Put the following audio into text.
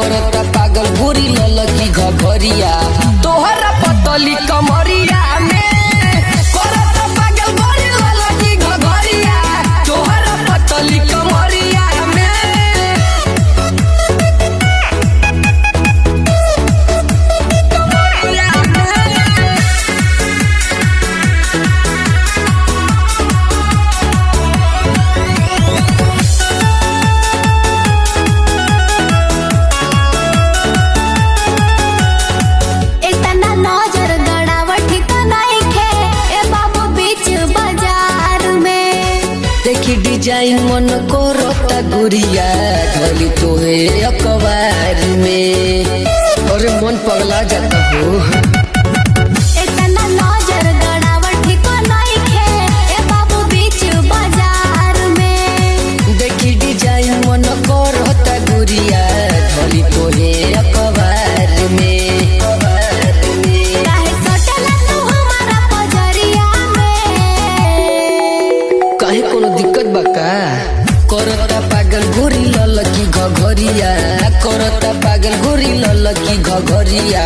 करता पागल गोरी ललकी घघरिया तोहरा पतली कमरिया में करता पागल गोरी ललकी घघरिया तोहरा पतली कमरिया में। देखी डिजाइन मन करता गुड़िया ढोली तोहे अखबार में और मन पगला जाता हो। देखी डिजाइन मन करता गुड़िया ढोली तोहे अखबार में। काहे कोनो दिक्कत बा का करता पागल गोरी ललकी घघरिया करता पागल गोरी ललकी घघरिया